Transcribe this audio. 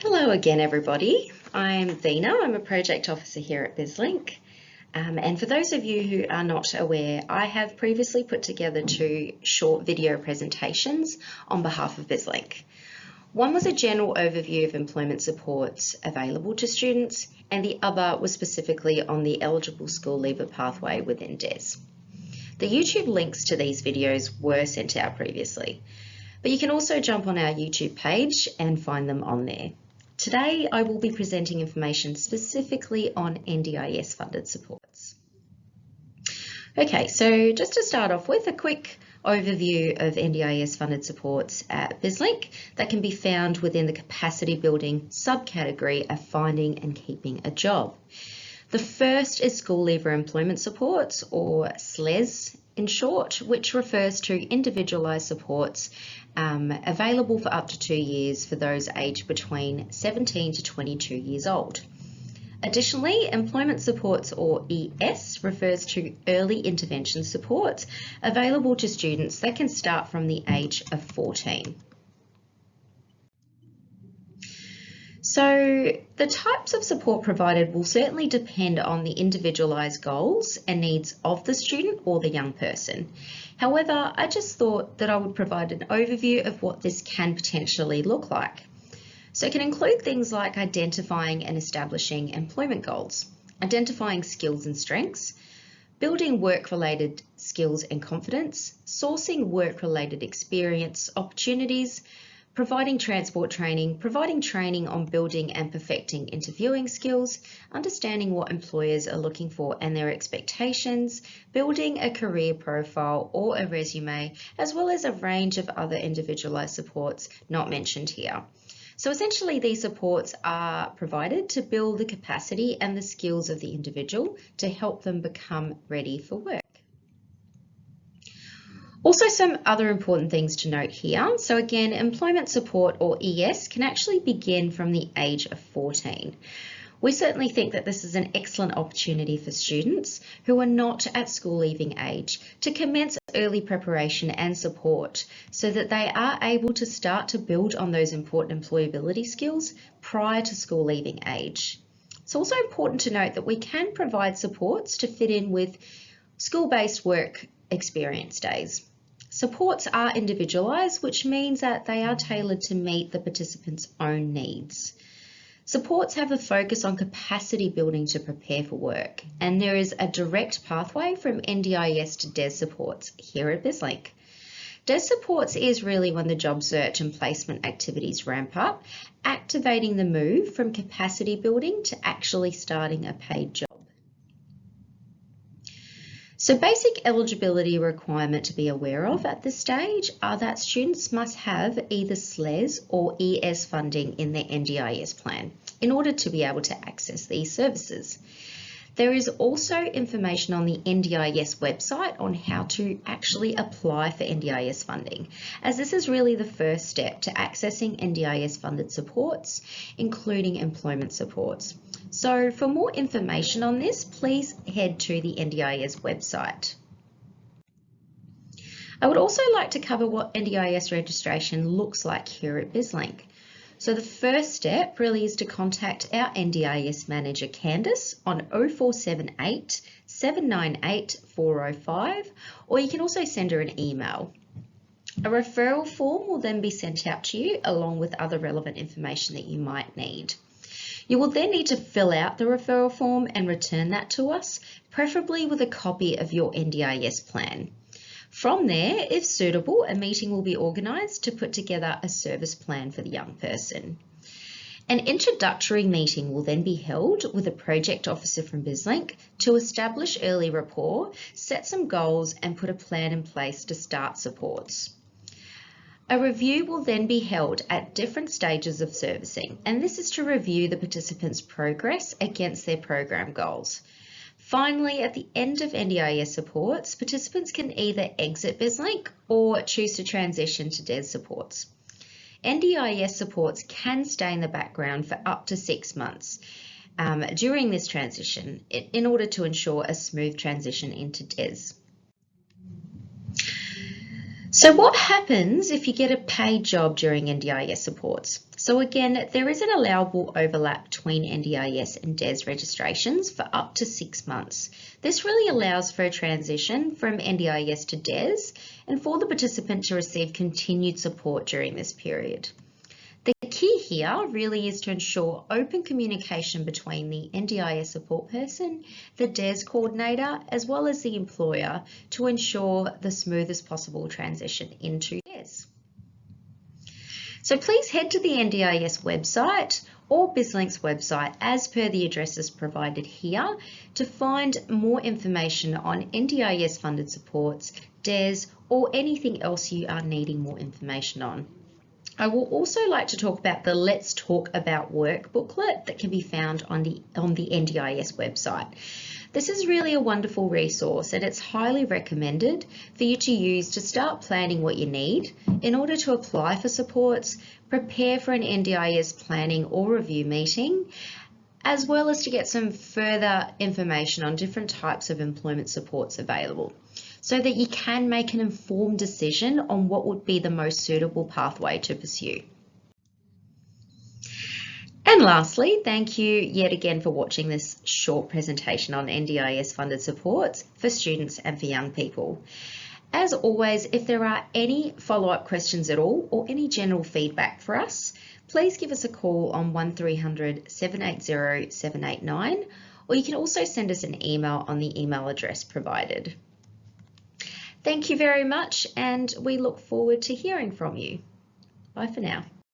Hello again, everybody. I'm Dina. I'm a project officer here at BIZLINK. And for those of you who are not aware, I have previously put together two short video presentations on behalf of BIZLINK. One was a general overview of employment supports available to students, and the other was specifically on the eligible school leaver pathway within DES. The YouTube links to these videos were sent out previously, but you can also jump on our YouTube page and find them on there. Today, I will be presenting information specifically on NDIS funded supports. Okay, so just to start off with a quick overview of NDIS funded supports at BIZLINK that can be found within the capacity building subcategory of finding and keeping a job. The first is school leaver employment supports, or SLES in short, which refers to individualised supports available for up to 2 years for those aged between 17 to 22 years old. Additionally, employment supports, or ES, refers to early intervention supports available to students that can start from the age of 14. So the types of support provided will certainly depend on the individualised goals and needs of the student or the young person. However, I just thought that I would provide an overview of what this can potentially look like. So it can include things like identifying and establishing employment goals, identifying skills and strengths, building work-related skills and confidence, sourcing work-related experience opportunities, providing transport training, providing training on building and perfecting interviewing skills, understanding what employers are looking for and their expectations, building a career profile or a resume, as well as a range of other individualised supports not mentioned here. So essentially, these supports are provided to build the capacity and the skills of the individual to help them become ready for work. Also, some other important things to note here. So again, employment support, or ES, can actually begin from the age of 14. We certainly think that this is an excellent opportunity for students who are not at school leaving age to commence early preparation and support so that they are able to start to build on those important employability skills prior to school leaving age. It's also important to note that we can provide supports to fit in with school-based work experience days. Supports are individualised, which means that they are tailored to meet the participant's own needs. Supports have a focus on capacity building to prepare for work, and there is a direct pathway from NDIS to DES supports here at BIZLINK. DES supports is really when the job search and placement activities ramp up, activating the move from capacity building to actually starting a paid job. So basic eligibility requirement to be aware of at this stage are that students must have either SLES or ES funding in their NDIS plan in order to be able to access these services. There is also information on the NDIS website on how to actually apply for NDIS funding, as this is really the first step to accessing NDIS funded supports, including employment supports. So for more information on this, please head to the NDIS website. I would also like to cover what NDIS registration looks like here at BIZLINK. So the first step really is to contact our NDIS manager, Candice, on 0478 798 405, or you can also send her an email. A referral form will then be sent out to you along with other relevant information that you might need. You will then need to fill out the referral form and return that to us, preferably with a copy of your NDIS plan. From there, if suitable, a meeting will be organised to put together a service plan for the young person. An introductory meeting will then be held with a project officer from BIZLINK to establish early rapport, set some goals and put a plan in place to start supports. A review will then be held at different stages of servicing, and this is to review the participants' progress against their program goals. Finally, at the end of NDIS supports, participants can either exit BIZLINK or choose to transition to DES supports. NDIS supports can stay in the background for up to 6 months during this transition in order to ensure a smooth transition into DES. So what happens if you get a paid job during NDIS supports? So again, there is an allowable overlap between NDIS and DES registrations for up to 6 months. This really allows for a transition from NDIS to DES and for the participant to receive continued support during this period. The key here really is to ensure open communication between the NDIS support person, the DES coordinator, as well as the employer to ensure the smoothest possible transition into DES. So please head to the NDIS website or BIZLINK's website as per the addresses provided here to find more information on NDIS funded supports, DES, or anything else you are needing more information on. I will also like to talk about the Let's Talk About Work booklet that can be found on the NDIS website. This is really a wonderful resource and it's highly recommended for you to use to start planning what you need in order to apply for supports, prepare for an NDIS planning or review meeting, as well as to get some further information on different types of employment supports available, so that you can make an informed decision on what would be the most suitable pathway to pursue. And lastly, thank you yet again for watching this short presentation on NDIS funded supports for students and for young people. As always, if there are any follow-up questions at all or any general feedback for us, please give us a call on 1300 780 789, or you can also send us an email on the email address provided. Thank you very much, and we look forward to hearing from you. Bye for now.